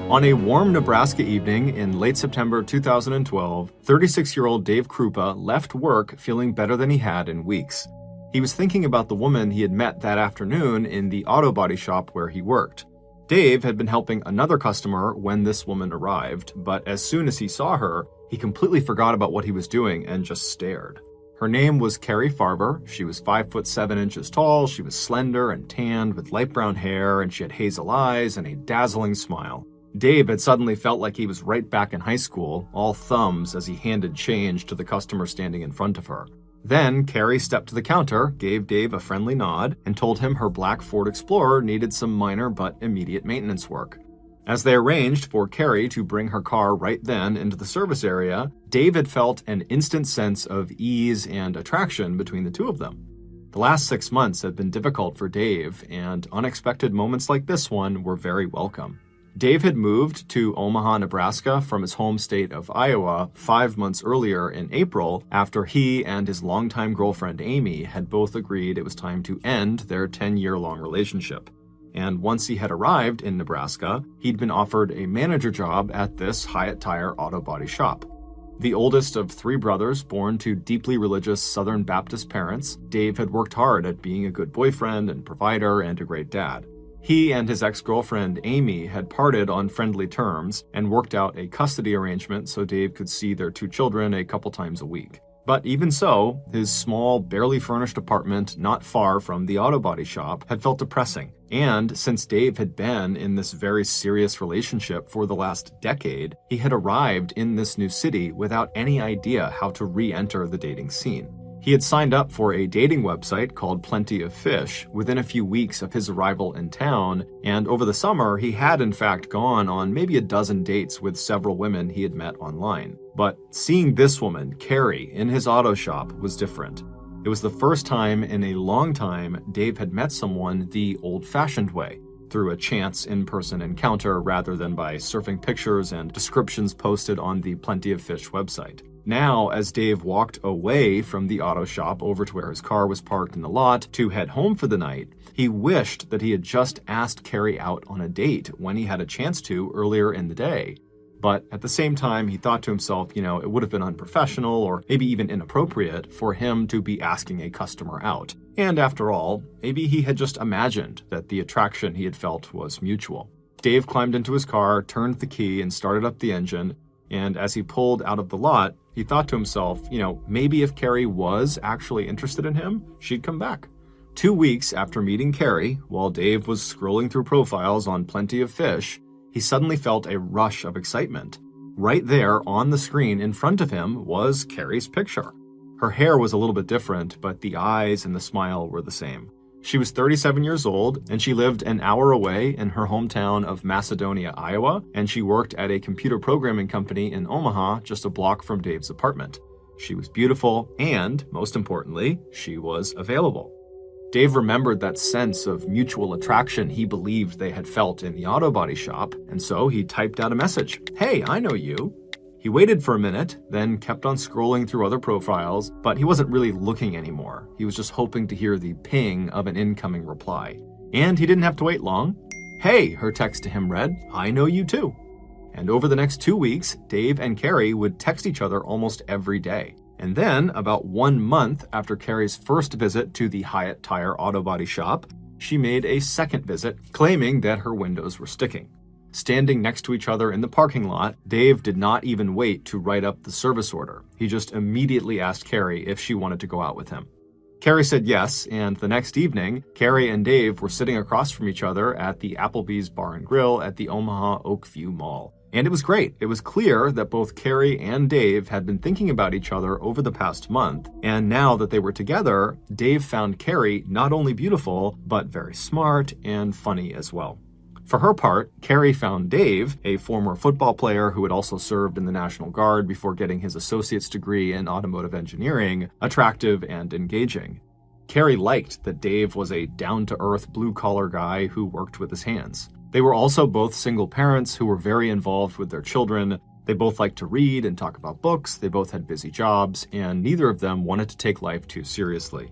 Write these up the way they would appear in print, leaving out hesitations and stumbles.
On a warm Nebraska evening in late September 2012, 36-year-old Dave Krupa left work feeling better than he had in weeks. He was thinking about the woman he had met that afternoon in the auto body shop where he worked. Dave had been helping another customer when this woman arrived, but as soon as he saw her, he completely forgot about what he was doing and just stared. Her name was Carrie Farber. She was 5'7" tall, she was slender and tanned with light brown hair, and she had hazel eyes and a dazzling smile. Dave had suddenly felt like he was right back in high school, all thumbs as he handed change to the customer standing in front of her. Then, Carrie stepped to the counter, gave Dave a friendly nod, and told him her black Ford Explorer needed some minor but immediate maintenance work. As they arranged for Carrie to bring her car right then into the service area, Dave had felt an instant sense of ease and attraction between the two of them. The last 6 months had been difficult for Dave, and unexpected moments like this one were very welcome. Dave had moved to Omaha, Nebraska from his home state of Iowa 5 months earlier in April after he and his longtime girlfriend Amy had both agreed it was time to end their 10-year-long relationship. And once he had arrived in Nebraska, he'd been offered a manager job at this Hyatt Tire auto body shop. The oldest of 3 brothers born to deeply religious Southern Baptist parents, Dave had worked hard at being a good boyfriend and provider and a great dad. He and his ex-girlfriend Amy had parted on friendly terms and worked out a custody arrangement so Dave could see their 2 children a couple times a week. But even so, his small, barely furnished apartment not far from the auto body shop had felt depressing. And since Dave had been in this very serious relationship for the last decade, he had arrived in this new city without any idea how to re-enter the dating scene. He had signed up for a dating website called Plenty of Fish within a few weeks of his arrival in town, and over the summer he had in fact gone on maybe a dozen dates with several women he had met online. But seeing this woman, Carrie, in his auto shop was different. It was the first time in a long time Dave had met someone the old-fashioned way, through a chance in-person encounter rather than by surfing pictures and descriptions posted on the Plenty of Fish website. Now, as Dave walked away from the auto shop over to where his car was parked in the lot to head home for the night, he wished that he had just asked Carrie out on a date when he had a chance to earlier in the day. But at the same time, he thought to himself, it would have been unprofessional or maybe even inappropriate for him to be asking a customer out. And after all, maybe he had just imagined that the attraction he had felt was mutual. Dave climbed into his car, turned the key, and started up the engine. And as he pulled out of the lot, he thought to himself, maybe if Carrie was actually interested in him, she'd come back. 2 weeks after meeting Carrie, while Dave was scrolling through profiles on Plenty of Fish, he suddenly felt a rush of excitement. Right there on the screen in front of him was Carrie's picture. Her hair was a little bit different, but the eyes and the smile were the same. She was 37 years old, and she lived an hour away in her hometown of Macedonia, Iowa, and she worked at a computer programming company in Omaha, just a block from Dave's apartment. She was beautiful, and, most importantly, she was available. Dave remembered that sense of mutual attraction he believed they had felt in the auto body shop, and so he typed out a message. "Hey, I know you." He waited for a minute, then kept on scrolling through other profiles, but he wasn't really looking anymore. He was just hoping to hear the ping of an incoming reply. And he didn't have to wait long. "Hey," her text to him read, "I know you too." And over the next 2 weeks, Dave and Carrie would text each other almost every day. And then, about 1 month after Carrie's first visit to the Hyatt Tire auto body shop, she made a second visit, claiming that her windows were sticking. Standing next to each other in the parking lot, Dave did not even wait to write up the service order. He just immediately asked Carrie if she wanted to go out with him. Carrie said yes, and the next evening, Carrie and Dave were sitting across from each other at the Applebee's Bar and Grill at the Omaha Oakview Mall. And it was great. It was clear that both Carrie and Dave had been thinking about each other over the past month, and now that they were together, Dave found Carrie not only beautiful, but very smart and funny as well. For her part, Carrie found Dave, a former football player who had also served in the National Guard before getting his associate's degree in automotive engineering, attractive and engaging. Carrie liked that Dave was a down-to-earth blue-collar guy who worked with his hands. They were also both single parents who were very involved with their children. They both liked to read and talk about books, they both had busy jobs, and neither of them wanted to take life too seriously.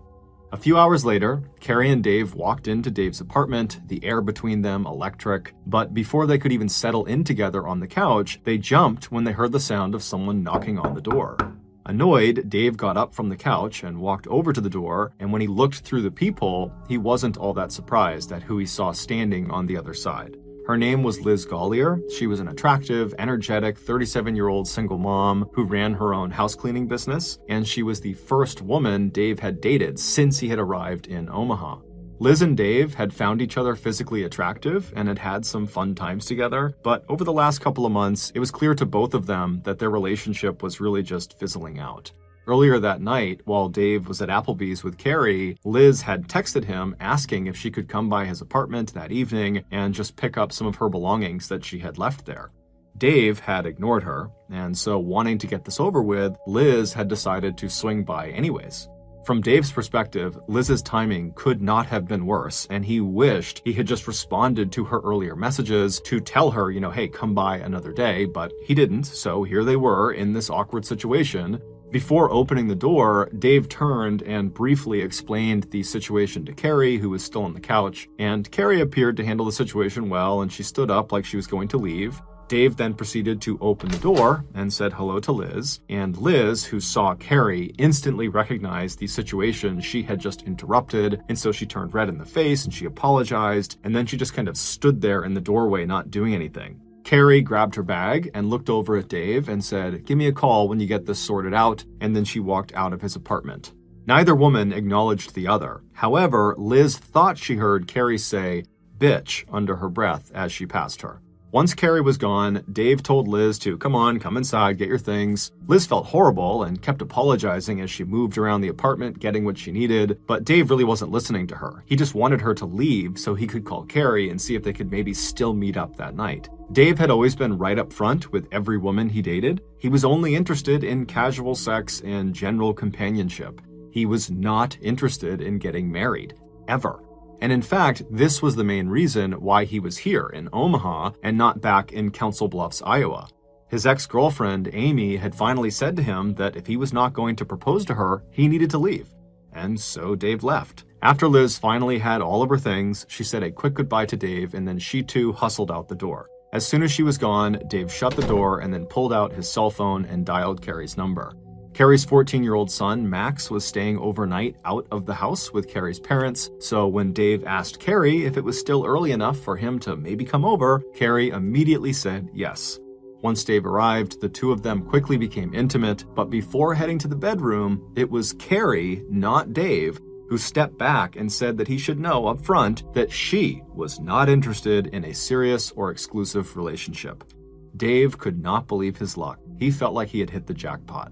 A few hours later, Carrie and Dave walked into Dave's apartment, the air between them electric, but before they could even settle in together on the couch, they jumped when they heard the sound of someone knocking on the door. Annoyed, Dave got up from the couch and walked over to the door, and when he looked through the peephole, he wasn't all that surprised at who he saw standing on the other side. Her name was Liz Gollier. She was an attractive, energetic 37-year-old single mom who ran her own house cleaning business, and she was the first woman Dave had dated since he had arrived in Omaha. Liz and Dave had found each other physically attractive and had had some fun times together, but over the last couple of months, it was clear to both of them that their relationship was really just fizzling out. Earlier that night, while Dave was at Applebee's with Carrie, Liz had texted him asking if she could come by his apartment that evening and just pick up some of her belongings that she had left there. Dave had ignored her, and so wanting to get this over with, Liz had decided to swing by anyways. From Dave's perspective, Liz's timing could not have been worse, and he wished he had just responded to her earlier messages to tell her, hey, come by another day, but he didn't, so here they were in this awkward situation. Before opening the door, Dave turned and briefly explained the situation to Carrie, who was still on the couch, and Carrie appeared to handle the situation well, and she stood up like she was going to leave. Dave then proceeded to open the door and said hello to Liz, and Liz, who saw Carrie, instantly recognized the situation she had just interrupted, and so she turned red in the face and she apologized, and then she just kind of stood there in the doorway not doing anything. Carrie grabbed her bag and looked over at Dave and said, "Give me a call when you get this sorted out," and then she walked out of his apartment. Neither woman acknowledged the other. However, Liz thought she heard Carrie say, "bitch," under her breath as she passed her. Once Carrie was gone, Dave told Liz to come inside, get your things. Liz felt horrible and kept apologizing as she moved around the apartment getting what she needed, but Dave really wasn't listening to her. He just wanted her to leave so he could call Carrie and see if they could maybe still meet up that night. Dave had always been right up front with every woman he dated. He was only interested in casual sex and general companionship. He was not interested in getting married, ever. And in fact, this was the main reason why he was here in Omaha and not back in Council Bluffs, Iowa. His ex-girlfriend, Amy, had finally said to him that if he was not going to propose to her, he needed to leave. And so Dave left. After Liz finally had all of her things, she said a quick goodbye to Dave, and then she too hustled out the door. As soon as she was gone, Dave shut the door and then pulled out his cell phone and dialed Carrie's number. Carrie's 14-year-old son, Max, was staying overnight out of the house with Carrie's parents, so when Dave asked Carrie if it was still early enough for him to maybe come over, Carrie immediately said yes. Once Dave arrived, the two of them quickly became intimate, but before heading to the bedroom, it was Carrie, not Dave, who stepped back and said that he should know up front that she was not interested in a serious or exclusive relationship. Dave could not believe his luck. He felt like he had hit the jackpot.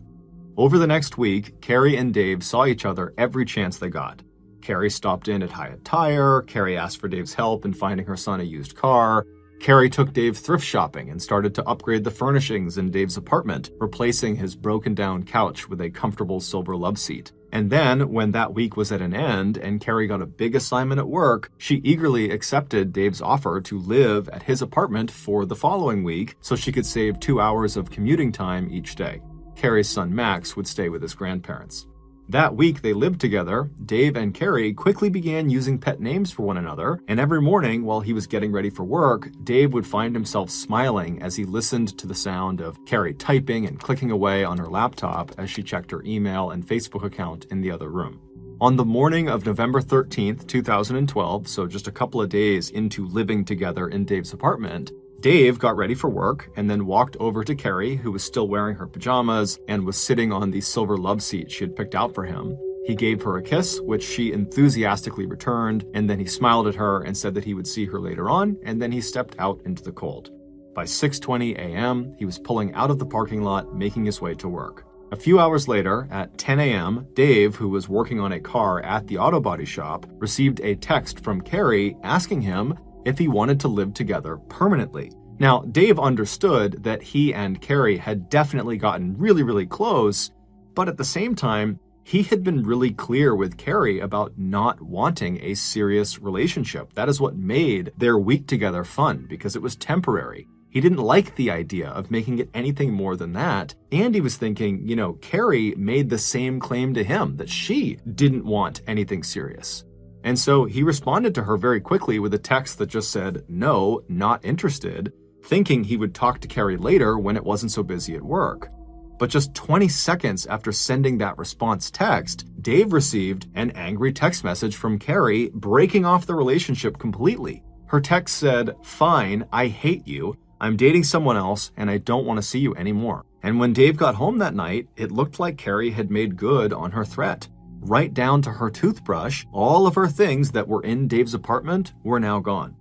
Over the next week, Carrie and Dave saw each other every chance they got. Carrie stopped in at Hyatt Tire, Carrie asked for Dave's help in finding her son a used car, Carrie took Dave thrift shopping and started to upgrade the furnishings in Dave's apartment, replacing his broken-down couch with a comfortable silver love seat. And then, when that week was at an end and Carrie got a big assignment at work, she eagerly accepted Dave's offer to live at his apartment for the following week so she could save 2 hours of commuting time each day. Carrie's son Max would stay with his grandparents. That week they lived together, Dave and Carrie quickly began using pet names for one another, and every morning while he was getting ready for work, Dave would find himself smiling as he listened to the sound of Carrie typing and clicking away on her laptop as she checked her email and Facebook account in the other room. On the morning of November 13th, 2012, so just a couple of days into living together in Dave's apartment, Dave got ready for work and then walked over to Carrie, who was still wearing her pajamas and was sitting on the silver love seat she had picked out for him. He gave her a kiss, which she enthusiastically returned, and then he smiled at her and said that he would see her later on, and then he stepped out into the cold. By 6:20 a.m., he was pulling out of the parking lot, making his way to work. A few hours later, at 10 a.m., Dave, who was working on a car at the auto body shop, received a text from Carrie asking him if he wanted to live together permanently. Now, Dave understood that he and Carrie had definitely gotten really close, but at the same time, he had been really clear with Carrie about not wanting a serious relationship. That is what made their week together fun, because it was temporary. He didn't like the idea of making it anything more than that, and he was thinking, Carrie made the same claim to him, that she didn't want anything serious. And so he responded to her very quickly with a text that just said, "No, not interested," thinking he would talk to Carrie later when it wasn't so busy at work. But just 20 seconds after sending that response text, Dave received an angry text message from Carrie breaking off the relationship completely. Her text said, "Fine, I hate you. I'm dating someone else and I don't want to see you anymore." And when Dave got home that night, it looked like Carrie had made good on her threat. Right down to her toothbrush, all of her things that were in Dave's apartment were now gone.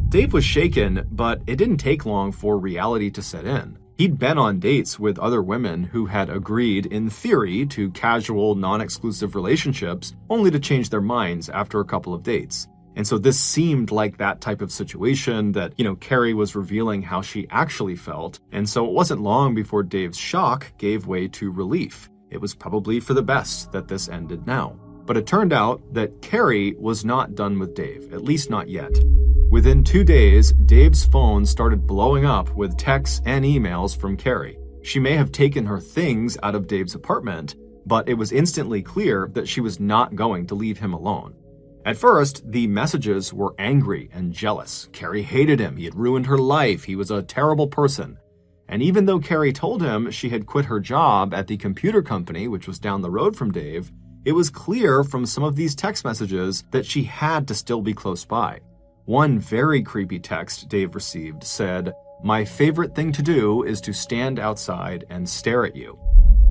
Dave was shaken, but it didn't take long for reality to set in. He'd been on dates with other women who had agreed, in theory, to casual, non-exclusive relationships, only to change their minds after a couple of dates. And so this seemed like that type of situation that, Carrie was revealing how she actually felt. And so it wasn't long before Dave's shock gave way to relief. It was probably for the best that this ended now. But it turned out that Carrie was not done with Dave, at least not yet. Within 2 days, Dave's phone started blowing up with texts and emails from Carrie. She may have taken her things out of Dave's apartment, but it was instantly clear that she was not going to leave him alone. At first, the messages were angry and jealous. Carrie hated him. He had ruined her life. He was a terrible person. And even though Carrie told him she had quit her job at the computer company, which was down the road from Dave, it was clear from some of these text messages that she had to still be close by. One very creepy text Dave received said, "My favorite thing to do is to stand outside and stare at you."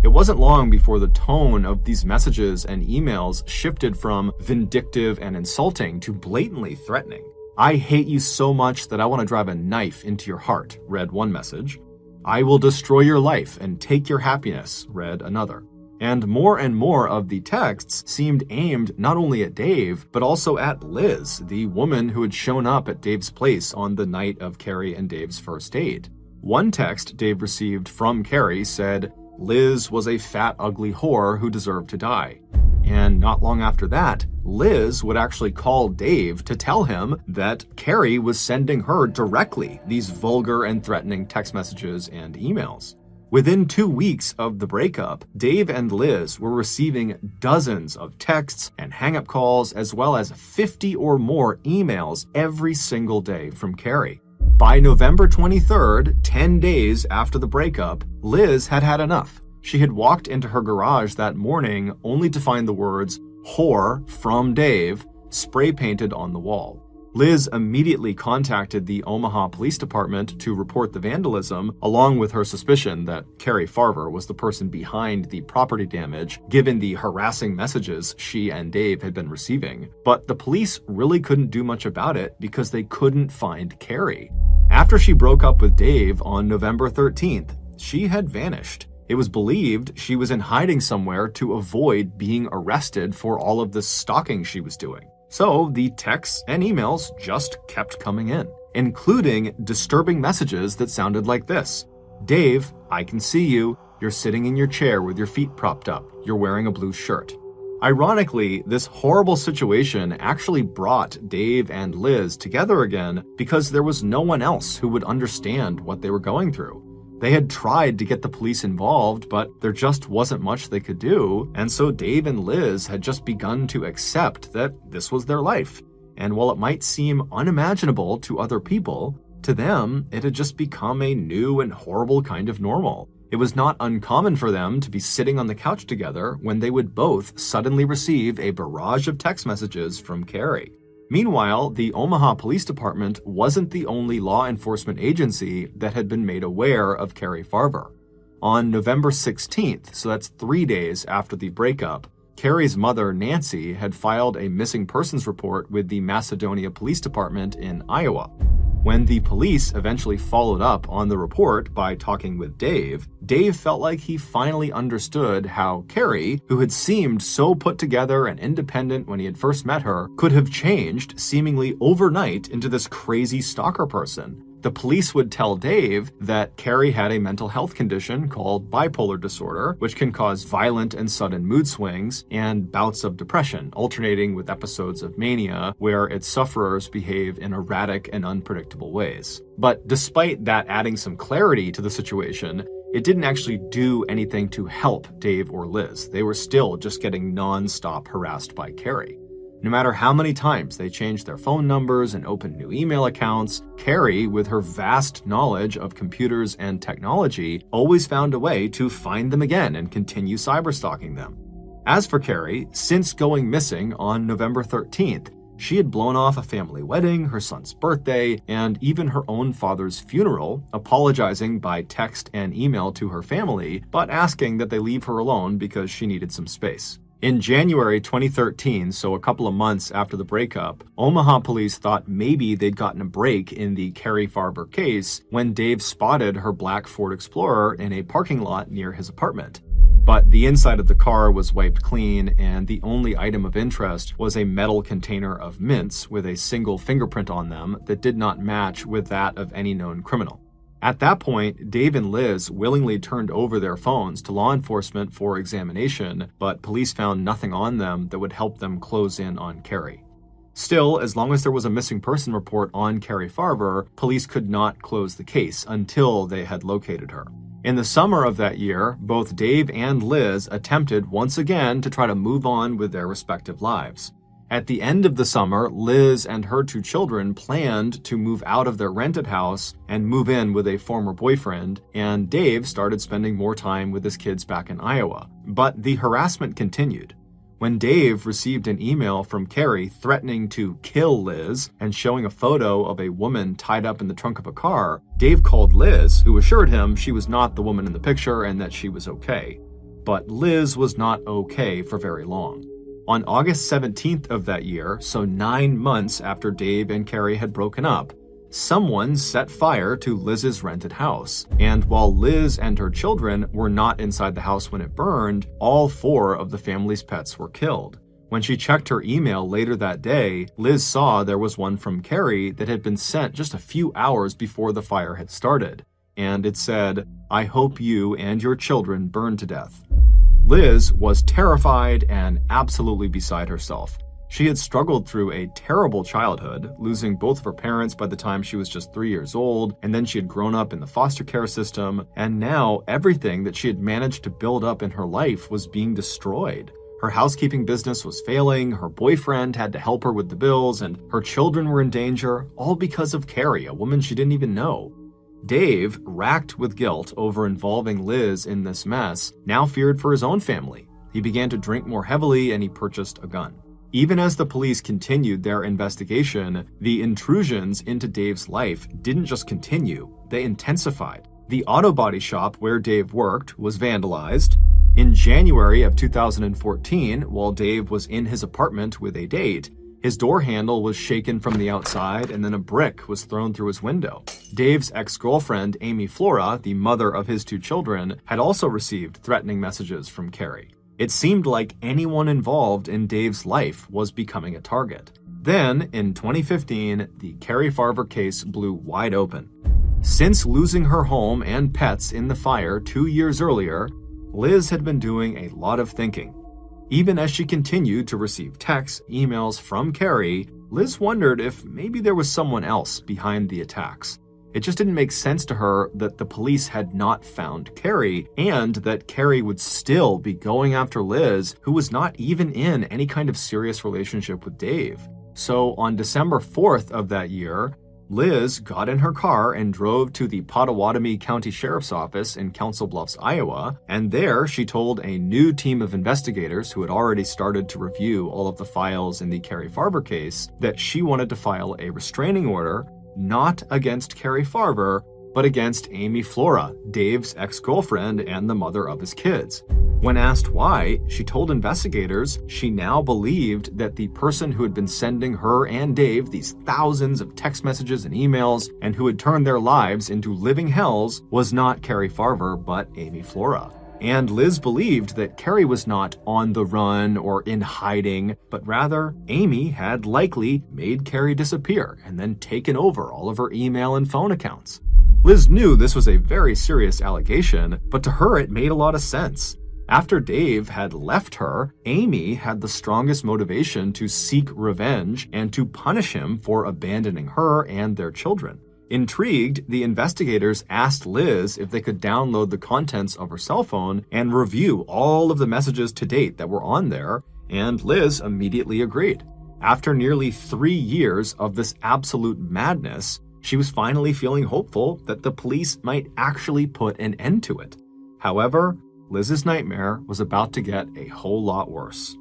It wasn't long before the tone of these messages and emails shifted from vindictive and insulting to blatantly threatening. "I hate you so much that I want to drive a knife into your heart," read one message. "I will destroy your life and take your happiness," read another. And more of the texts seemed aimed not only at Dave, but also at Liz, the woman who had shown up at Dave's place on the night of Carrie and Dave's first date. One text Dave received from Carrie said, "Liz was a fat, ugly whore who deserved to die." And not long after that, Liz would actually call Dave to tell him that Carrie was sending her directly these vulgar and threatening text messages and emails. Within 2 weeks of the breakup, Dave and Liz were receiving dozens of texts and hang-up calls, as well as 50 or more emails every single day from Carrie. By November 23rd, 10 days after the breakup, Liz had had enough. She had walked into her garage that morning only to find the words "whore from Dave" spray painted on the wall. Liz immediately contacted the Omaha Police Department to report the vandalism, along with her suspicion that Carrie Farver was the person behind the property damage, given the harassing messages she and Dave had been receiving. But the police really couldn't do much about it because they couldn't find Carrie. After she broke up with Dave on November 13th, she had vanished. It was believed she was in hiding somewhere to avoid being arrested for all of the stalking she was doing. So the texts and emails just kept coming in, including disturbing messages that sounded like this. "Dave, I can see you. You're sitting in your chair with your feet propped up. You're wearing a blue shirt." Ironically, this horrible situation actually brought Dave and Liz together again because there was no one else who would understand what they were going through. They had tried to get the police involved, but there just wasn't much they could do, and so Dave and Liz had just begun to accept that this was their life. And while it might seem unimaginable to other people, to them, it had just become a new and horrible kind of normal. It was not uncommon for them to be sitting on the couch together when they would both suddenly receive a barrage of text messages from Carrie. Meanwhile, the Omaha Police Department wasn't the only law enforcement agency that had been made aware of Carrie Farver. On November 16th, so that's 3 days after the breakup, Carrie's mother, Nancy, had filed a missing persons report with the Macedonia Police Department in Iowa. When the police eventually followed up on the report by talking with Dave, Dave felt like he finally understood how Carrie, who had seemed so put together and independent when he had first met her, could have changed seemingly overnight into this crazy stalker person. The police would tell Dave that Carrie had a mental health condition called bipolar disorder, which can cause violent and sudden mood swings and bouts of depression, alternating with episodes of mania where its sufferers behave in erratic and unpredictable ways. But despite that adding some clarity to the situation, it didn't actually do anything to help Dave or Liz. They were still just getting non-stop harassed by Carrie. No matter how many times they changed their phone numbers and opened new email accounts, Carrie, with her vast knowledge of computers and technology, always found a way to find them again and continue cyberstalking them. As for Carrie, since going missing on November 13th, she had blown off a family wedding, her son's birthday, and even her own father's funeral, apologizing by text and email to her family, but asking that they leave her alone because she needed some space. In January 2013, so a couple of months after the breakup, Omaha police thought maybe they'd gotten a break in the Carrie Farber case when Dave spotted her black Ford Explorer in a parking lot near his apartment. But the inside of the car was wiped clean, and the only item of interest was a metal container of mints with a single fingerprint on them that did not match with that of any known criminal. At that point, Dave and Liz willingly turned over their phones to law enforcement for examination, but police found nothing on them that would help them close in on Carrie. Still, as long as there was a missing person report on Carrie Farber, police could not close the case until they had located her. In the summer of that year, both Dave and Liz attempted once again to try to move on with their respective lives. At the end of the summer, Liz and her 2 children planned to move out of their rented house and move in with a former boyfriend, and Dave started spending more time with his kids back in Iowa. But the harassment continued. When Dave received an email from Carrie threatening to kill Liz and showing a photo of a woman tied up in the trunk of a car, Dave called Liz, who assured him she was not the woman in the picture and that she was okay. But Liz was not okay for very long. On August 17th of that year, so 9 months after Dave and Carrie had broken up, someone set fire to Liz's rented house. And while Liz and her children were not inside the house when it burned, all 4 of the family's pets were killed. When she checked her email later that day, Liz saw there was one from Carrie that had been sent just a few hours before the fire had started. And it said, "I hope you and your children burn to death." Liz was terrified and absolutely beside herself. She had struggled through a terrible childhood, losing both of her parents by the time she was just 3 years old, and then she had grown up in the foster care system, and now everything that she had managed to build up in her life was being destroyed. Her housekeeping business was failing, her boyfriend had to help her with the bills, and her children were in danger, all because of Carrie, a woman she didn't even know. Dave, racked with guilt over involving Liz in this mess, now feared for his own family. He began to drink more heavily and he purchased a gun. Even as the police continued their investigation, the intrusions into Dave's life didn't just continue, they intensified. The auto body shop where Dave worked was vandalized. In January of 2014, while Dave was in his apartment with a date, his door handle was shaken from the outside and then a brick was thrown through his window. Dave's ex-girlfriend, Amy Flora, the mother of his 2 children, had also received threatening messages from Carrie. It seemed like anyone involved in Dave's life was becoming a target. Then, in 2015, the Carrie Farber case blew wide open. Since losing her home and pets in the fire 2 years earlier, Liz had been doing a lot of thinking. Even as she continued to receive texts, emails from Carrie, Liz wondered if maybe there was someone else behind the attacks. It just didn't make sense to her that the police had not found Carrie, and that Carrie would still be going after Liz, who was not even in any kind of serious relationship with Dave. So on December 4th of that year, Liz got in her car and drove to the Pottawatomie County Sheriff's Office in Council Bluffs, Iowa, and there she told a new team of investigators who had already started to review all of the files in the Carrie Farber case that she wanted to file a restraining order, not against Carrie Farber, but against Amy Flora, Dave's ex-girlfriend and the mother of his kids. When asked why, she told investigators she now believed that the person who had been sending her and Dave these thousands of text messages and emails and who had turned their lives into living hells was not Carrie Farber, but Amy Flora. And Liz believed that Carrie was not on the run or in hiding, but rather Amy had likely made Carrie disappear and then taken over all of her email and phone accounts. Liz knew this was a very serious allegation, but to her it made a lot of sense. After Dave had left her, Amy had the strongest motivation to seek revenge and to punish him for abandoning her and their children. Intrigued, the investigators asked Liz if they could download the contents of her cell phone and review all of the messages to date that were on there, and Liz immediately agreed. After nearly 3 years of this absolute madness, she was finally feeling hopeful that the police might actually put an end to it. However, Liz's nightmare was about to get a whole lot worse.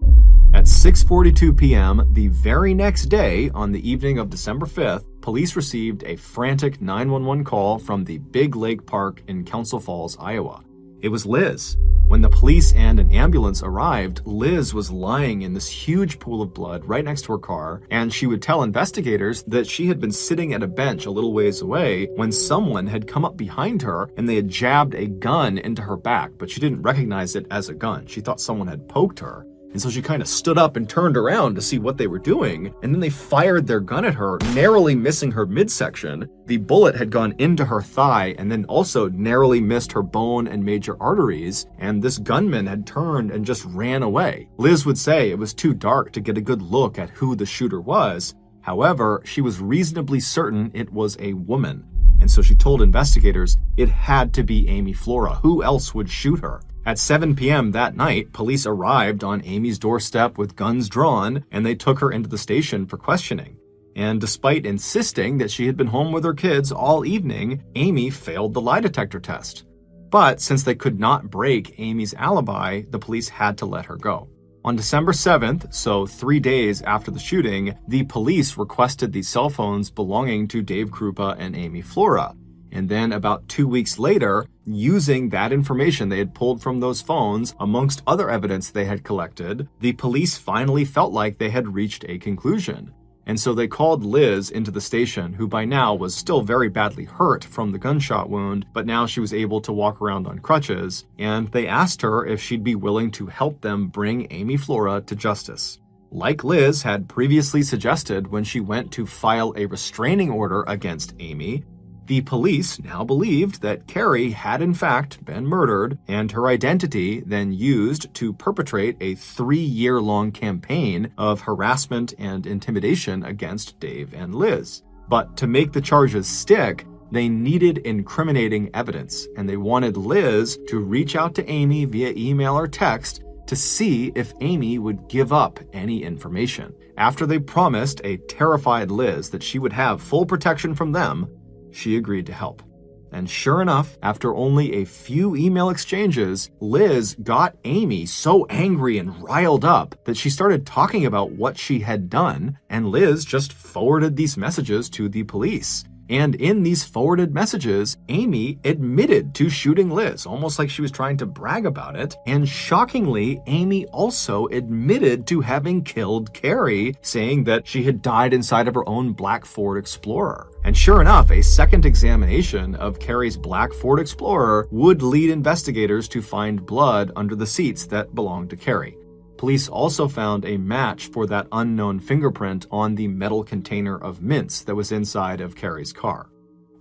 At 6:42 p.m. the very next day, on the evening of December 5th, police received a frantic 911 call from the Big Lake Park in Council Falls, Iowa. It was Liz. When the police and an ambulance arrived, Liz was lying in this huge pool of blood right next to her car, and she would tell investigators that she had been sitting at a bench a little ways away when someone had come up behind her and they had jabbed a gun into her back, but she didn't recognize it as a gun. She thought someone had poked her. And so she kind of stood up and turned around to see what they were doing, and then they fired their gun at her, narrowly missing her midsection. The bullet had gone into her thigh and then also narrowly missed her bone and major arteries, and this gunman had turned and just ran away. Liz would say it was too dark to get a good look at who the shooter was. However, she was reasonably certain it was a woman, and so she told investigators it had to be Amy Flora. Who else would shoot her? At 7 p.m. that night, police arrived on Amy's doorstep with guns drawn, and they took her into the station for questioning. And despite insisting that she had been home with her kids all evening, Amy failed the lie detector test. But since they could not break Amy's alibi, the police had to let her go. On December 7th, so 3 days after the shooting, the police requested the cell phones belonging to Dave Krupa and Amy Flora. And then about 2 weeks later, using that information they had pulled from those phones, amongst other evidence they had collected, the police finally felt like they had reached a conclusion. And so they called Liz into the station, who by now was still very badly hurt from the gunshot wound, but now she was able to walk around on crutches, and they asked her if she'd be willing to help them bring Amy Flora to justice. Like Liz had previously suggested when she went to file a restraining order against Amy, the police now believed that Carrie had in fact been murdered, and her identity then used to perpetrate a 3-year-long campaign of harassment and intimidation against Dave and Liz. But to make the charges stick, they needed incriminating evidence, and they wanted Liz to reach out to Amy via email or text to see if Amy would give up any information. After they promised a terrified Liz that she would have full protection from them, she agreed to help. And sure enough, after only a few email exchanges, Liz got Amy so angry and riled up that she started talking about what she had done, and Liz just forwarded these messages to the police. And in these forwarded messages, Amy admitted to shooting Liz, almost like she was trying to brag about it. And shockingly, Amy also admitted to having killed Carrie, saying that she had died inside of her own black Ford Explorer. And sure enough, a second examination of Carrie's black Ford Explorer would lead investigators to find blood under the seats that belonged to Carrie. Police also found a match for that unknown fingerprint on the metal container of mints that was inside of Carrie's car.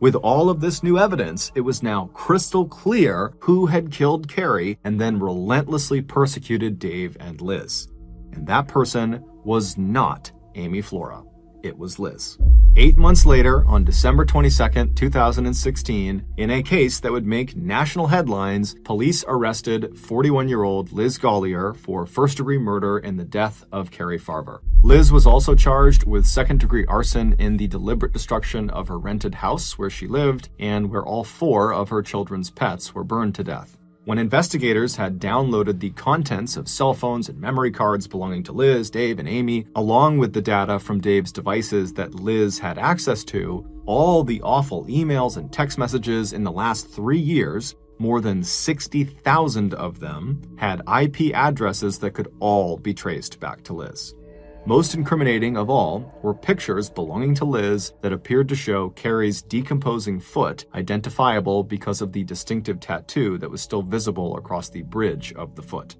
With all of this new evidence, it was now crystal clear who had killed Carrie and then relentlessly persecuted Dave and Liz. And that person was not Amy Flora. It was Liz. 8 months later, on December 22nd, 2016, in a case that would make national headlines, police arrested 41-year-old Liz Gollier for first-degree murder in the death of Carrie Farver. Liz was also charged with second-degree arson in the deliberate destruction of her rented house where she lived and where all 4 of her children's pets were burned to death. When investigators had downloaded the contents of cell phones and memory cards belonging to Liz, Dave, and Amy, along with the data from Dave's devices that Liz had access to, all the awful emails and text messages in the last 3 years, more than 60,000 of them, had IP addresses that could all be traced back to Liz. Most incriminating of all were pictures belonging to Liz that appeared to show Carrie's decomposing foot, identifiable because of the distinctive tattoo that was still visible across the bridge of the foot.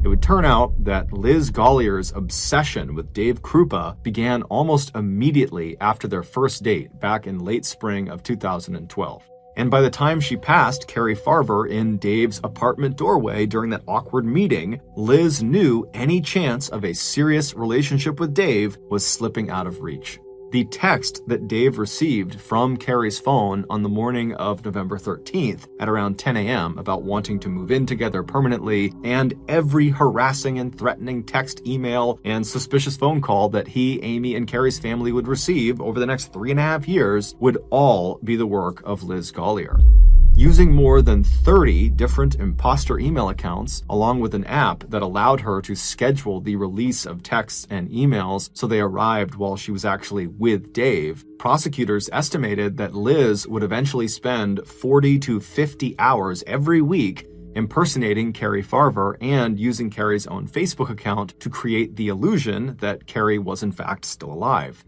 It would turn out that Liz Gollier's obsession with Dave Krupa began almost immediately after their first date back in late spring of 2012. And by the time she passed Carrie Farver in Dave's apartment doorway during that awkward meeting, Liz knew any chance of a serious relationship with Dave was slipping out of reach. The text that Dave received from Carrie's phone on the morning of November 13th at around 10 a.m. about wanting to move in together permanently, and every harassing and threatening text, email, and suspicious phone call that he, Amy, and Carrie's family would receive over the next 3.5 years would all be the work of Liz Gollier. Using more than 30 different imposter email accounts, along with an app that allowed her to schedule the release of texts and emails so they arrived while she was actually with Dave, prosecutors estimated that Liz would eventually spend 40 to 50 hours every week impersonating Carrie Farver and using Carrie's own Facebook account to create the illusion that Carrie was in fact still alive.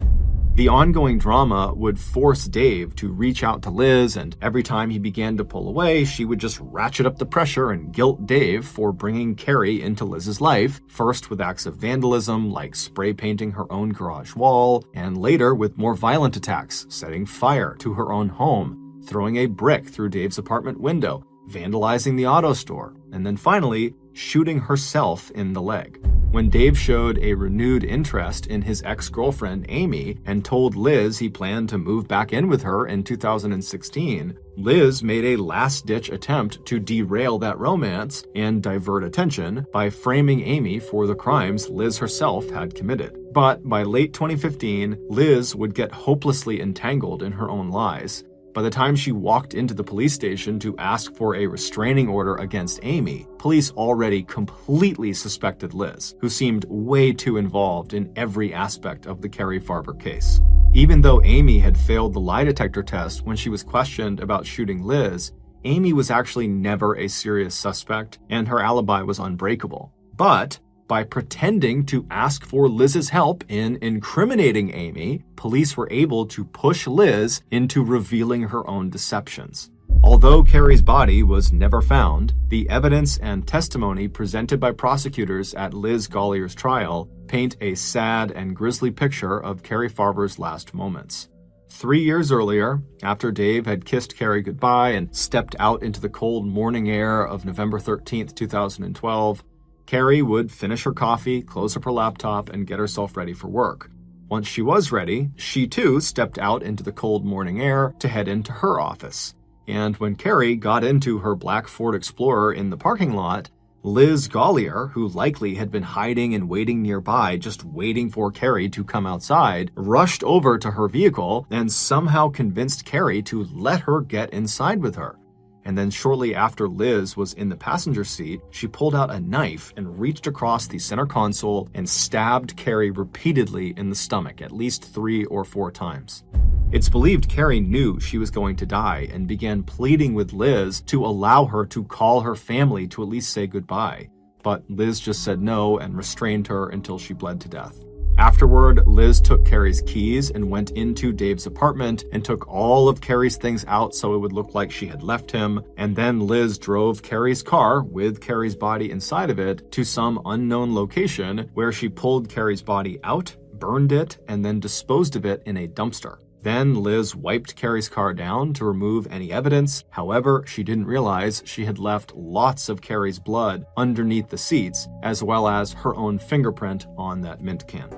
The ongoing drama would force Dave to reach out to Liz, and every time he began to pull away, she would just ratchet up the pressure and guilt Dave for bringing Carrie into Liz's life, first with acts of vandalism like spray painting her own garage wall, and later with more violent attacks, setting fire to her own home, throwing a brick through Dave's apartment window, vandalizing the auto store, and then finally shooting herself in the leg. When Dave showed a renewed interest in his ex-girlfriend, Amy, and told Liz he planned to move back in with her in 2016, Liz made a last-ditch attempt to derail that romance and divert attention by framing Amy for the crimes Liz herself had committed. But by late 2015, Liz would get hopelessly entangled in her own lies. By the time she walked into the police station to ask for a restraining order against Amy, police already completely suspected Liz, who seemed way too involved in every aspect of the Carrie Farver case. Even though Amy had failed the lie detector test when she was questioned about shooting Liz, Amy was actually never a serious suspect, and her alibi was unbreakable. But by pretending to ask for Liz's help in incriminating Amy, police were able to push Liz into revealing her own deceptions. Although Carrie's body was never found, the evidence and testimony presented by prosecutors at Liz Gollier's trial paint a sad and grisly picture of Carrie Farver's last moments. 3 years earlier, after Dave had kissed Carrie goodbye and stepped out into the cold morning air of November 13th, 2012, Carrie would finish her coffee, close up her laptop, and get herself ready for work. Once she was ready, she too stepped out into the cold morning air to head into her office. And when Carrie got into her black Ford Explorer in the parking lot, Liz Gollier, who likely had been hiding and waiting nearby, just waiting for Carrie to come outside, rushed over to her vehicle and somehow convinced Carrie to let her get inside with her. And then shortly after Liz was in the passenger seat, she pulled out a knife and reached across the center console and stabbed Carrie repeatedly in the stomach, at least 3 or 4 times. It's believed Carrie knew she was going to die and began pleading with Liz to allow her to call her family to at least say goodbye. But Liz just said no and restrained her until she bled to death. Afterward, Liz took Carrie's keys and went into Dave's apartment and took all of Carrie's things out so it would look like she had left him, and then Liz drove Carrie's car, with Carrie's body inside of it, to some unknown location where she pulled Carrie's body out, burned it, and then disposed of it in a dumpster. Then Liz wiped Carrie's car down to remove any evidence. However, she didn't realize she had left lots of Carrie's blood underneath the seats, as well as her own fingerprint on that mint can.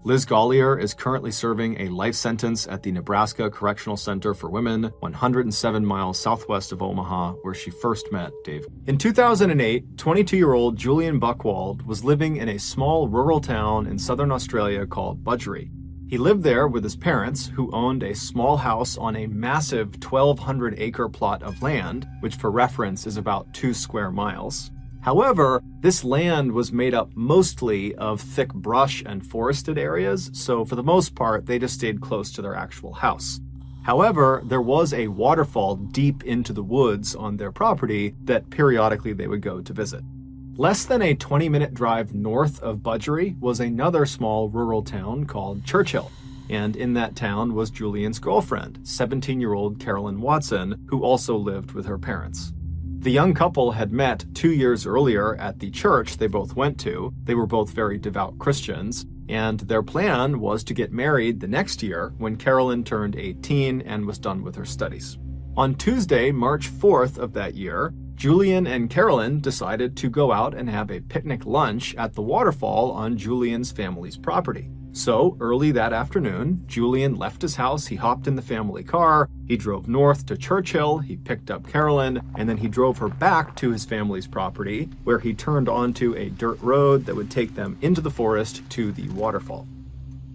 Liz Gollier is currently serving a life sentence at the Nebraska Correctional Center for Women, 107 miles southwest of Omaha, where she first met Dave. In 2008, 22-year-old Julian Buchwald was living in a small rural town in southern Australia called Budgeree. He lived there with his parents, who owned a small house on a massive 1,200-acre plot of land, which for reference is about 2 square miles. However, this land was made up mostly of thick brush and forested areas, so for the most part, they just stayed close to their actual house. However, there was a waterfall deep into the woods on their property that periodically they would go to visit. Less than a 20-minute drive north of Budgeree was another small rural town called Churchill. And in that town was Julian's girlfriend, 17-year-old Carolyn Watson, who also lived with her parents. The young couple had met 2 years earlier at the church they both went to. They were both very devout Christians, and their plan was to get married the next year when Carolyn turned 18 and was done with her studies. On Tuesday, March 4th of that year, Julian and Carolyn decided to go out and have a picnic lunch at the waterfall on Julian's family's property. So, early that afternoon, Julian left his house, he hopped in the family car, he drove north to Churchill, he picked up Carolyn, and then he drove her back to his family's property, where he turned onto a dirt road that would take them into the forest to the waterfall.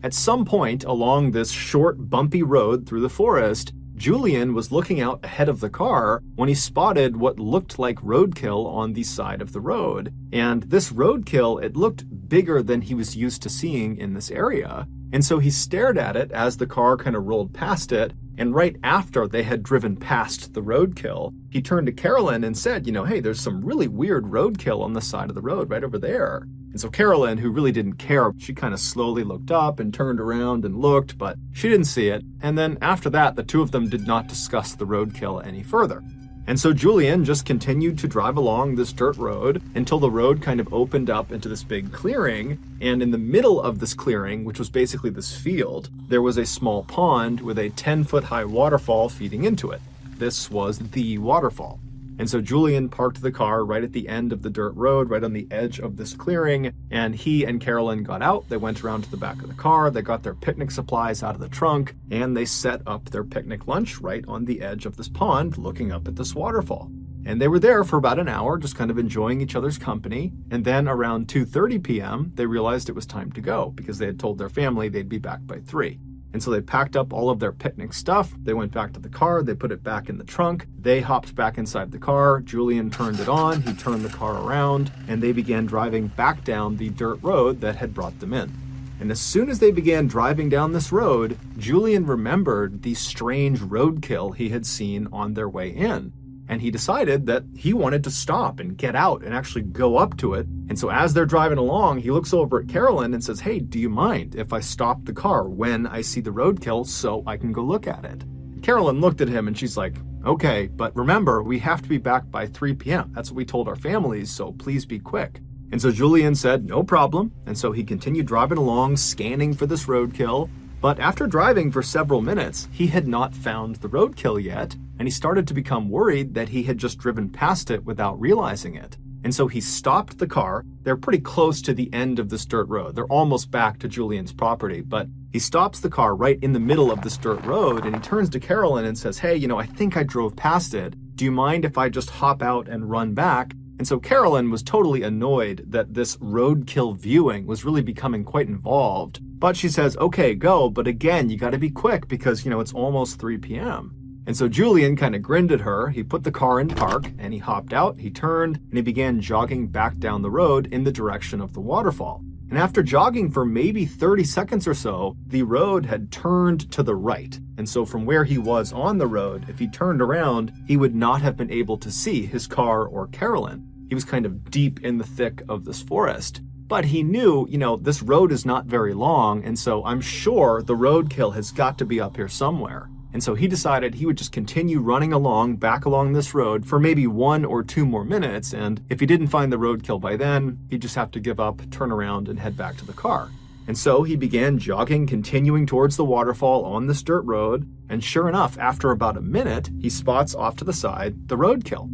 At some point along this short, bumpy road through the forest, Julian was looking out ahead of the car when he spotted what looked like roadkill on the side of the road. And this roadkill, it looked bigger than he was used to seeing in this area. And so he stared at it as the car kind of rolled past it. And right after they had driven past the roadkill, he turned to Carolyn and said, hey, there's some really weird roadkill on the side of the road right over there. And so Carolyn, who really didn't care, she kind of slowly looked up and turned around and looked, but she didn't see it. And then after that, the two of them did not discuss the roadkill any further. And so Julian just continued to drive along this dirt road until the road kind of opened up into this big clearing. And in the middle of this clearing, which was basically this field, there was a small pond with a 10-foot-high waterfall feeding into it. This was the waterfall. And so Julian parked the car right at the end of the dirt road, right on the edge of this clearing, and he and Carolyn got out. They went around to the back of the car, they got their picnic supplies out of the trunk, and they set up their picnic lunch right on the edge of this pond, looking up at this waterfall. And they were there for about an hour, just kind of enjoying each other's company. And then around 2:30 p.m., they realized it was time to go because they had told their family they'd be back by 3. And so they packed up all of their picnic stuff. They went back to the car. They put it back in the trunk. They hopped back inside the car. Julian turned it on. He turned the car around, and they began driving back down the dirt road that had brought them in. And as soon as they began driving down this road, Julian remembered the strange roadkill he had seen on their way in. And he decided that he wanted to stop and get out and actually go up to it. And so as they're driving along, he looks over at Carolyn and says, "Hey, do you mind if I stop the car when I see the roadkill so I can go look at it?" And Carolyn looked at him and she's like, "Okay, but remember, we have to be back by 3 p.m. That's what we told our families, so please be quick." And so Julian said, "No problem." And so he continued driving along, scanning for this roadkill. But after driving for several minutes, he had not found the roadkill yet, and he started to become worried that he had just driven past it without realizing it. And so he stopped the car. They're pretty close to the end of this dirt road. They're almost back to Julian's property, but he stops the car right in the middle of this dirt road, and he turns to Carolyn and says, "Hey, I think I drove past it. Do you mind if I just hop out and run back?" And so Carolyn was totally annoyed that this roadkill viewing was really becoming quite involved. But she says, "Okay, go, but again, you got to be quick because, it's almost 3 p.m. And so Julian kind of grinned at her. He put the car in park and he hopped out, he turned, and he began jogging back down the road in the direction of the waterfall. And after jogging for maybe 30 seconds or so, the road had turned to the right. And so from where he was on the road, if he turned around, he would not have been able to see his car or Carolyn. He was kind of deep in the thick of this forest. But he knew, this road is not very long, and so I'm sure the roadkill has got to be up here somewhere. And so he decided he would just continue running back along this road for maybe 1 or 2 more minutes, and if he didn't find the roadkill by then, he'd just have to give up, turn around, and head back to the car. And so he began jogging, continuing towards the waterfall on this dirt road, and sure enough, after about a minute, he spots off to the side the roadkill.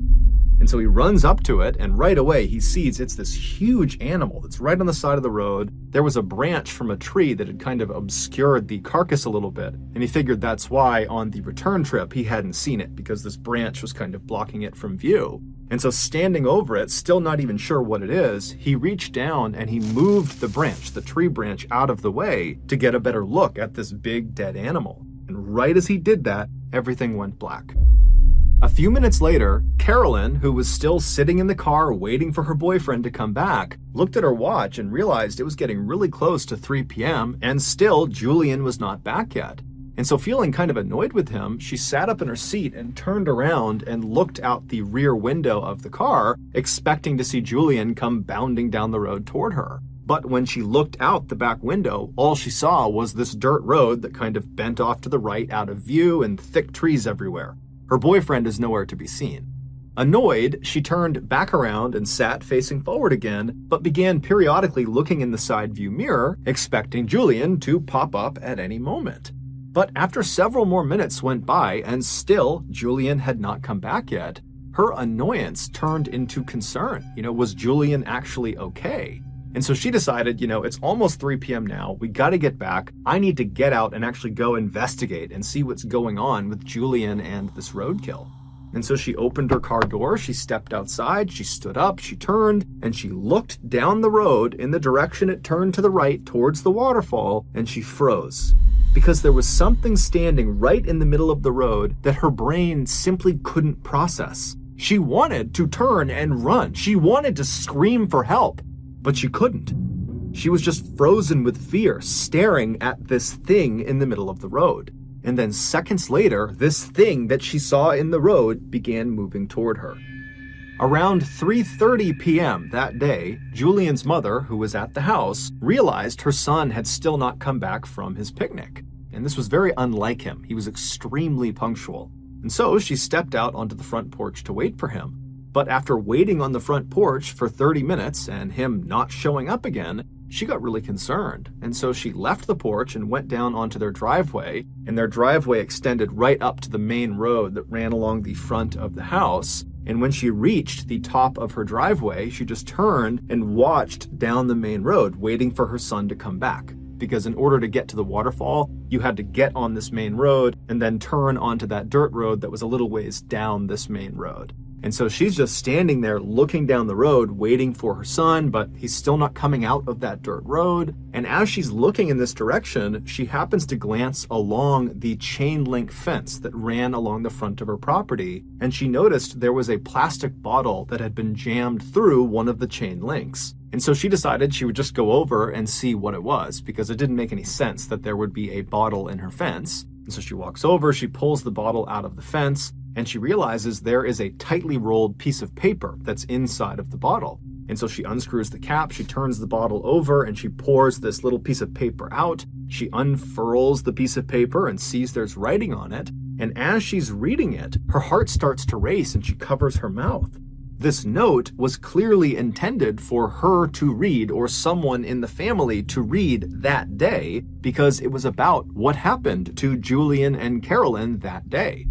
And so he runs up to it, and right away he sees it's this huge animal that's right on the side of the road. There was a branch from a tree that had kind of obscured the carcass a little bit, and he figured that's why on the return trip he hadn't seen it, because this branch was kind of blocking it from view. And so standing over it, still not even sure what it is, he reached down and he moved the branch, the tree branch, out of the way to get a better look at this big dead animal. And right as he did that, everything went black. A few minutes later, Carolyn, who was still sitting in the car waiting for her boyfriend to come back, looked at her watch and realized it was getting really close to 3 p.m. and still Julian was not back yet. And so feeling kind of annoyed with him, she sat up in her seat and turned around and looked out the rear window of the car, expecting to see Julian come bounding down the road toward her. But when she looked out the back window, all she saw was this dirt road that kind of bent off to the right out of view and thick trees everywhere. Her boyfriend is nowhere to be seen. Annoyed, she turned back around and sat facing forward again, but began periodically looking in the side view mirror, expecting Julian to pop up at any moment. But after several more minutes went by and still Julian had not come back yet, her annoyance turned into concern. Was Julian actually okay? And so she decided, it's almost 3 p.m. now. We got to get back. I need to get out and actually go investigate and see what's going on with Julian and this roadkill. And so she opened her car door, she stepped outside, she stood up, she turned, and she looked down the road in the direction it turned to the right towards the waterfall, and she froze. Because there was something standing right in the middle of the road that her brain simply couldn't process. She wanted to turn and run. She wanted to scream for help, but she couldn't. She was just frozen with fear, staring at this thing in the middle of the road. And then seconds later, this thing that she saw in the road began moving toward her. Around 3:30 p.m. that day, Julian's mother, who was at the house, realized her son had still not come back from his picnic. And this was very unlike him. He was extremely punctual. And so she stepped out onto the front porch to wait for him. But after waiting on the front porch for 30 minutes and him not showing up again, she got really concerned. And so she left the porch and went down onto their driveway, and their driveway extended right up to the main road that ran along the front of the house. And when she reached the top of her driveway, she just turned and watched down the main road, waiting for her son to come back. Because in order to get to the waterfall, you had to get on this main road and then turn onto that dirt road that was a little ways down this main road. And so she's just standing there looking down the road, waiting for her son, but he's still not coming out of that dirt road. And as she's looking in this direction, she happens to glance along the chain link fence that ran along the front of her property. And she noticed there was a plastic bottle that had been jammed through one of the chain links. And so she decided she would just go over and see what it was, because it didn't make any sense that there would be a bottle in her fence. And so she walks over, she pulls the bottle out of the fence, and she realizes there is a tightly rolled piece of paper that's inside of the bottle. And so she unscrews the cap, she turns the bottle over, and she pours this little piece of paper out. She unfurls the piece of paper and sees there's writing on it. And as she's reading it, her heart starts to race and she covers her mouth. This note was clearly intended for her to read, or someone in the family to read that day, because it was about what happened to Julian and Carolyn that day.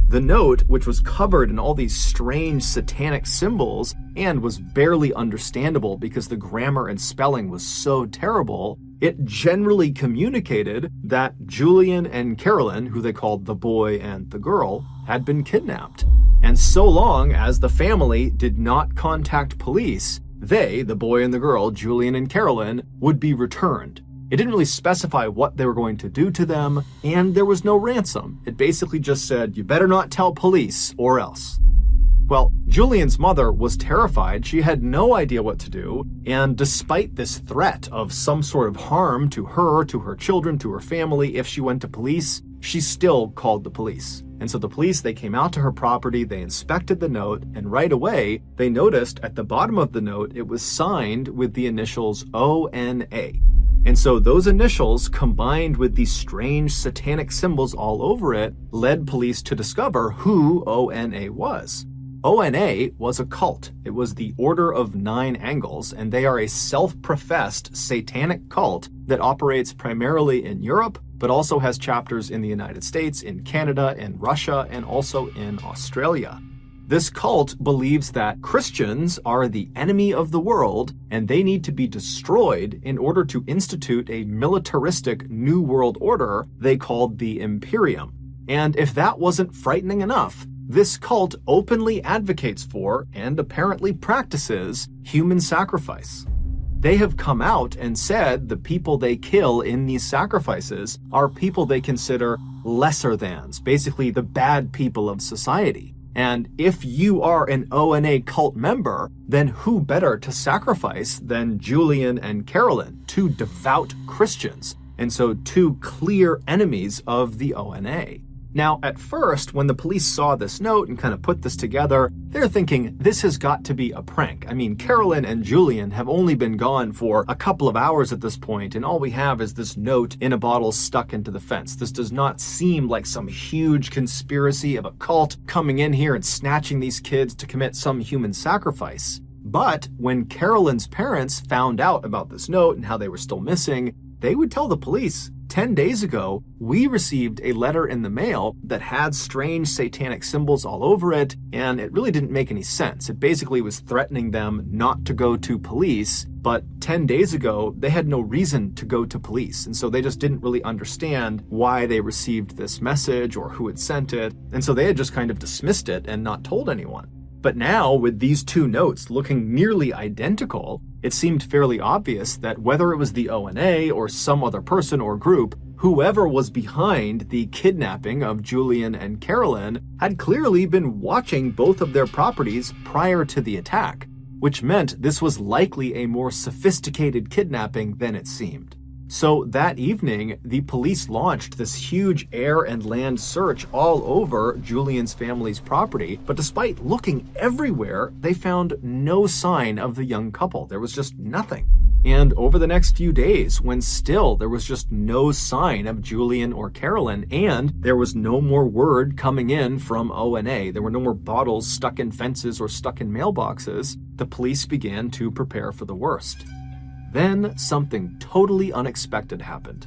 The note, which was covered in all these strange satanic symbols and was barely understandable because the grammar and spelling was so terrible, it generally communicated that Julian and Carolyn, who they called the boy and the girl, had been kidnapped. And so long as the family did not contact police, they, the boy and the girl, Julian and Carolyn, would be returned. It didn't really specify what they were going to do to them, and there was no ransom. It basically just said, you better not tell police or else. Well, Julian's mother was terrified. She had no idea what to do, and despite this threat of some sort of harm to her, to her children, to her family, if she went to police, she still called the police. And so the police, they came out to her property, they inspected the note, and right away, they noticed at the bottom of the note, it was signed with the initials ONA. And so those initials, combined with these strange satanic symbols all over it, led police to discover who ONA was. ONA was a cult. It was the Order of Nine Angles, and they are a self-professed satanic cult that operates primarily in Europe, but also has chapters in the United States, in Canada, in Russia, and also in Australia. This cult believes that Christians are the enemy of the world and they need to be destroyed in order to institute a militaristic new world order they called the Imperium. And if that wasn't frightening enough, this cult openly advocates for, and apparently practices, human sacrifice. They have come out and said the people they kill in these sacrifices are people they consider lesser thans, basically the bad people of society. And if you are an ONA cult member, then who better to sacrifice than Julian and Carolyn, two devout Christians, and so two clear enemies of the ONA. Now, at first, when the police saw this note and kind of put this together, they're thinking this has got to be a prank. I mean, Carolyn and Julian have only been gone for a couple of hours at this point, and all we have is this note in a bottle stuck into the fence. This does not seem like some huge conspiracy of a cult coming in here and snatching these kids to commit some human sacrifice. But when Carolyn's parents found out about this note and how they were still missing, they would tell the police, 10 days ago, we received a letter in the mail that had strange satanic symbols all over it, and it really didn't make any sense. It basically was threatening them not to go to police, but 10 days ago, they had no reason to go to police, and so they just didn't really understand why they received this message or who had sent it, and so they had just kind of dismissed it and not told anyone. But now, with these two notes looking nearly identical, it seemed fairly obvious that whether it was the ONA or some other person or group, whoever was behind the kidnapping of Julian and Carolyn had clearly been watching both of their properties prior to the attack, which meant this was likely a more sophisticated kidnapping than it seemed. So that evening, the police launched this huge air and land search all over Julian's family's property, but despite looking everywhere, they found no sign of the young couple. There was just nothing. And over the next few days, when still there was just no sign of Julian or Carolyn, and there was no more word coming in from ONA, there were no more bottles stuck in fences or stuck in mailboxes, the police began to prepare for the worst. Then something totally unexpected happened.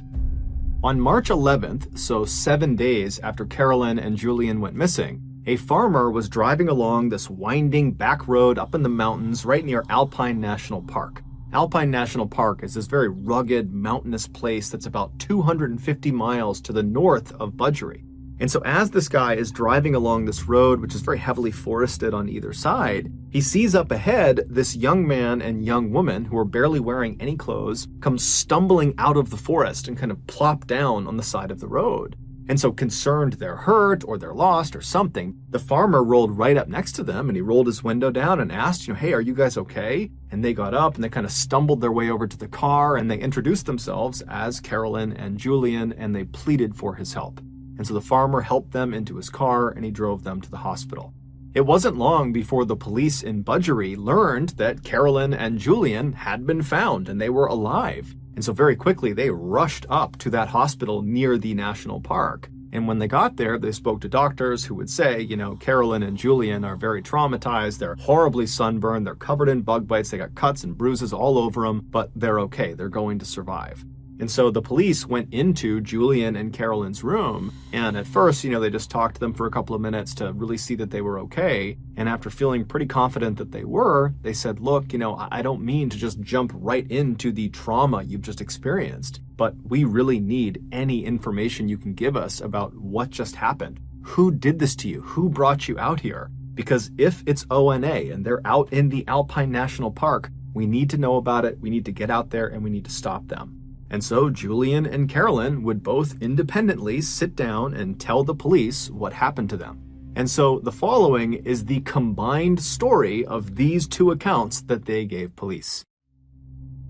On March 11th, so 7 days after Carolyn and Julian went missing, a farmer was driving along this winding back road up in the mountains right near Alpine National Park. Alpine National Park is this very rugged, mountainous place that's about 250 miles to the north of Budgery. And so as this guy is driving along this road, which is very heavily forested on either side, he sees up ahead this young man and young woman who are barely wearing any clothes come stumbling out of the forest and kind of plop down on the side of the road. And so concerned they're hurt or they're lost or something, the farmer rolled right up next to them and he rolled his window down and asked, hey, are you guys okay? And they got up and they kind of stumbled their way over to the car and they introduced themselves as Carolyn and Julian and they pleaded for his help. And so the farmer helped them into his car and he drove them to the hospital. It wasn't long before the police in Budgery learned that Carolyn and Julian had been found and they were alive. And so very quickly they rushed up to that hospital near the national park. And when they got there, they spoke to doctors who would say, Carolyn and Julian are very traumatized. They're horribly sunburned. They're covered in bug bites. They got cuts and bruises all over them, but they're okay. They're going to survive. And so the police went into Julian and Carolyn's room, and at first, they just talked to them for a couple of minutes to really see that they were okay. And after feeling pretty confident that they were, they said, look, I don't mean to just jump right into the trauma you've just experienced, but we really need any information you can give us about what just happened. Who did this to you? Who brought you out here? Because if it's ONA and they're out in the Alpine National Park, we need to know about it, we need to get out there, and we need to stop them. And so Julian and Carolyn would both independently sit down and tell the police what happened to them. And so the following is the combined story of these two accounts that they gave police.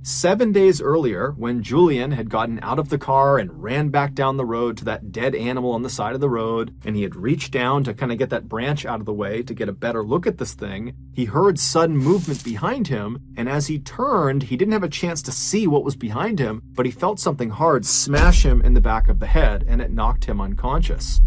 7 days earlier, when Julian had gotten out of the car and ran back down the road to that dead animal on the side of the road, and he had reached down to kind of get that branch out of the way to get a better look at this thing, he heard sudden movement behind him, and as he turned, he didn't have a chance to see what was behind him, but he felt something hard smash him in the back of the head, and it knocked him unconscious.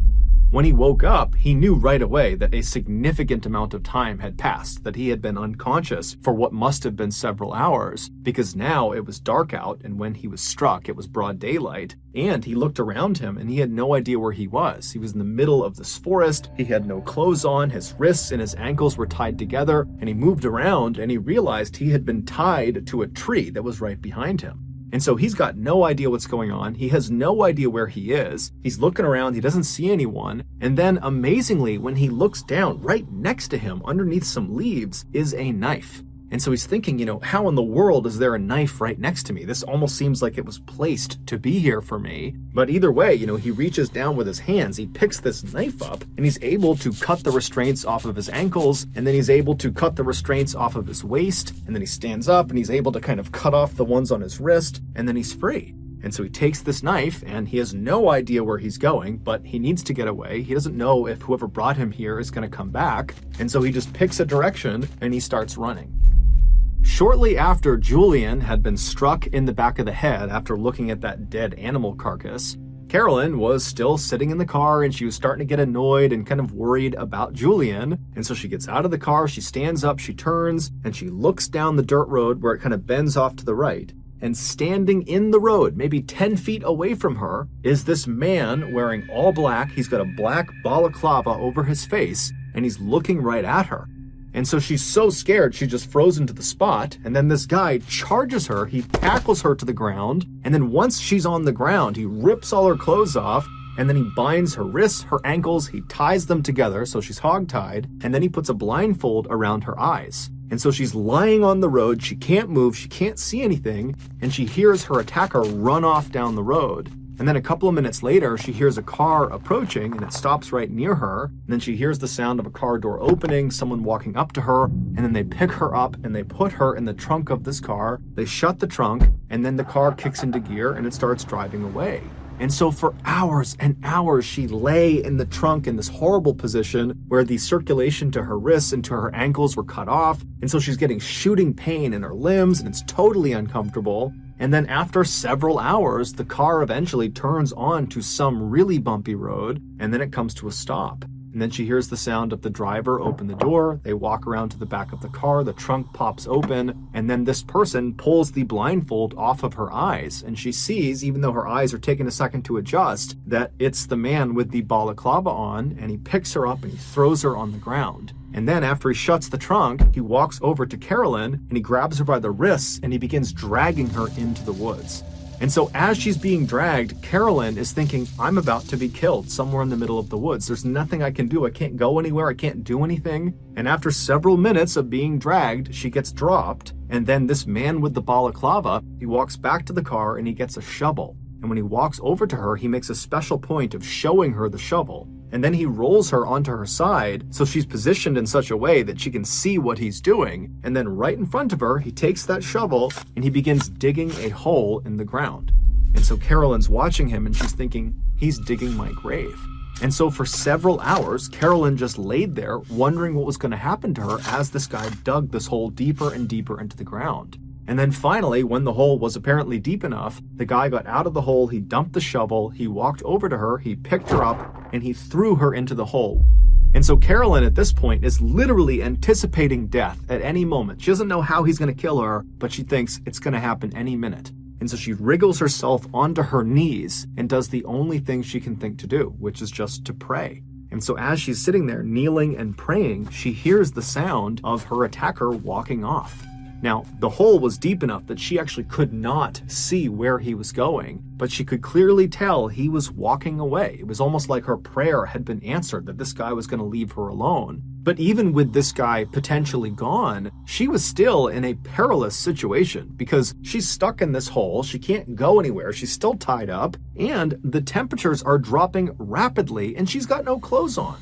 When he woke up, he knew right away that a significant amount of time had passed, that he had been unconscious for what must have been several hours, because now it was dark out, and when he was struck, it was broad daylight, and he looked around him and he had no idea where he was. He was in the middle of this forest, he had no clothes on, his wrists and his ankles were tied together, and he moved around and he realized he had been tied to a tree that was right behind him. And so he's got no idea what's going on. He has no idea where he is. He's looking around. He doesn't see anyone. And then amazingly, when he looks down, right next to him, underneath some leaves, is a knife. And so he's thinking, how in the world is there a knife right next to me? This almost seems like it was placed to be here for me. But either way, he reaches down with his hands, he picks this knife up, and he's able to cut the restraints off of his ankles, and then he's able to cut the restraints off of his waist, and then he stands up and he's able to kind of cut off the ones on his wrist, and then he's free. And so he takes this knife and he has no idea where he's going, but he needs to get away. He doesn't know if whoever brought him here is going to come back. And so he just picks a direction and he starts running. Shortly after Julian had been struck in the back of the head after looking at that dead animal carcass, Carolyn was still sitting in the car and she was starting to get annoyed and kind of worried about Julian. And so she gets out of the car, she stands up, she turns, and she looks down the dirt road where it kind of bends off to the right. And standing in the road, maybe 10 feet away from her, is this man wearing all black. He's got a black balaclava over his face, and he's looking right at her. And so she's so scared, she just frozen to the spot. And then this guy charges her, he tackles her to the ground. And then once she's on the ground, he rips all her clothes off. And then he binds her wrists, her ankles, he ties them together so she's hogtied. And then he puts a blindfold around her eyes. And so she's lying on the road, she can't move, she can't see anything. And she hears her attacker run off down the road. And then a couple of minutes later, she hears a car approaching and it stops right near her. And then she hears the sound of a car door opening, someone walking up to her, and then they pick her up and they put her in the trunk of this car. They shut the trunk, and then the car kicks into gear and it starts driving away. And so for hours and hours, she lay in the trunk in this horrible position where the circulation to her wrists and to her ankles were cut off. And so she's getting shooting pain in her limbs and it's totally uncomfortable. And then after several hours, the car eventually turns on to some really bumpy road, and then it comes to a stop. And then she hears the sound of the driver open the door, they walk around to the back of the car, the trunk pops open, and then this person pulls the blindfold off of her eyes, and she sees, even though her eyes are taking a second to adjust, that it's the man with the balaclava on, and he picks her up and he throws her on the ground. And then after he shuts the trunk, he walks over to Carolyn and he grabs her by the wrists and he begins dragging her into the woods. And so as she's being dragged, Carolyn is thinking, I'm about to be killed somewhere in the middle of the woods. There's nothing I can do. I can't go anywhere. I can't do anything. And after several minutes of being dragged, she gets dropped. And then this man with the balaclava, he walks back to the car and he gets a shovel. And when he walks over to her, he makes a special point of showing her the shovel. And then he rolls her onto her side so she's positioned in such a way that she can see what he's doing. And then right in front of her, he takes that shovel and he begins digging a hole in the ground. And so Carolyn's watching him and she's thinking, he's digging my grave. And so for several hours, Carolyn just laid there wondering what was going to happen to her as this guy dug this hole deeper and deeper into the ground. And then finally, when the hole was apparently deep enough, the guy got out of the hole, he dumped the shovel, he walked over to her, he picked her up, and he threw her into the hole. And so Carolyn at this point is literally anticipating death at any moment. She doesn't know how he's going to kill her, but she thinks it's going to happen any minute. And so she wriggles herself onto her knees and does the only thing she can think to do, which is just to pray. And so as she's sitting there kneeling and praying, she hears the sound of her attacker walking off. Now, the hole was deep enough that she actually could not see where he was going, but she could clearly tell he was walking away. It was almost like her prayer had been answered, that this guy was going to leave her alone. But even with this guy potentially gone, she was still in a perilous situation because she's stuck in this hole, she can't go anywhere, she's still tied up, and the temperatures are dropping rapidly and she's got no clothes on.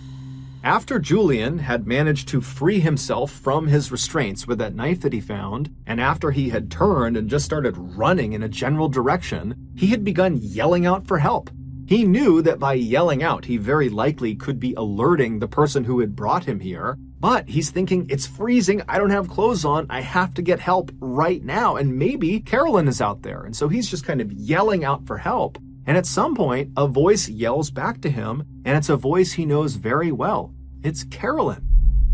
After Julian had managed to free himself from his restraints with that knife that he found, and after he had turned and just started running in a general direction, he had begun yelling out for help. He knew that by yelling out, he very likely could be alerting the person who had brought him here, but he's thinking, it's freezing, I don't have clothes on, I have to get help right now, and maybe Carolyn is out there. And so he's just kind of yelling out for help. And at some point, a voice yells back to him, and it's a voice he knows very well. It's Carolyn.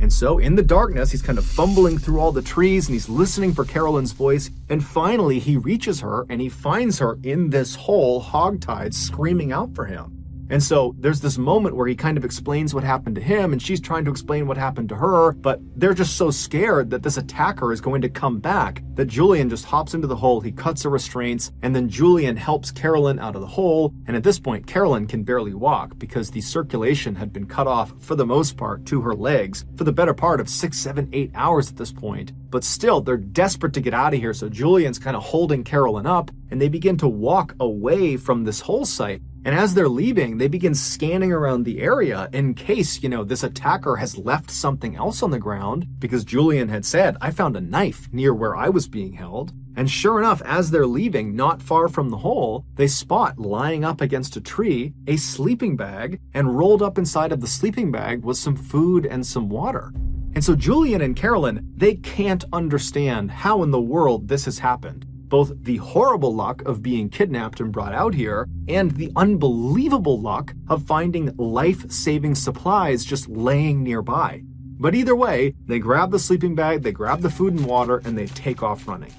And so in the darkness, he's kind of fumbling through all the trees and he's listening for Carolyn's voice. And finally, he reaches her and he finds her in this hole, hogtied, screaming out for him. And so there's this moment where he kind of explains what happened to him and she's trying to explain what happened to her, but they're just so scared that this attacker is going to come back that Julian just hops into the hole, he cuts her restraints, and then Julian helps Carolyn out of the hole. And at this point, Carolyn can barely walk because the circulation had been cut off for the most part to her legs for the better part of 6, 7, 8 hours at this point. But still, they're desperate to get out of here, so Julian's kind of holding Carolyn up and they begin to walk away from this hole site. And as they're leaving, they begin scanning around the area in case, this attacker has left something else on the ground, because Julian had said, I found a knife near where I was being held. And sure enough, as they're leaving, not far from the hole, they spot lying up against a tree a sleeping bag, and rolled up inside of the sleeping bag was some food and some water. And so Julian and Carolyn, they can't understand how in the world this has happened. Both the horrible luck of being kidnapped and brought out here, and the unbelievable luck of finding life-saving supplies just laying nearby. But either way, they grab the sleeping bag, they grab the food and water, and they take off running.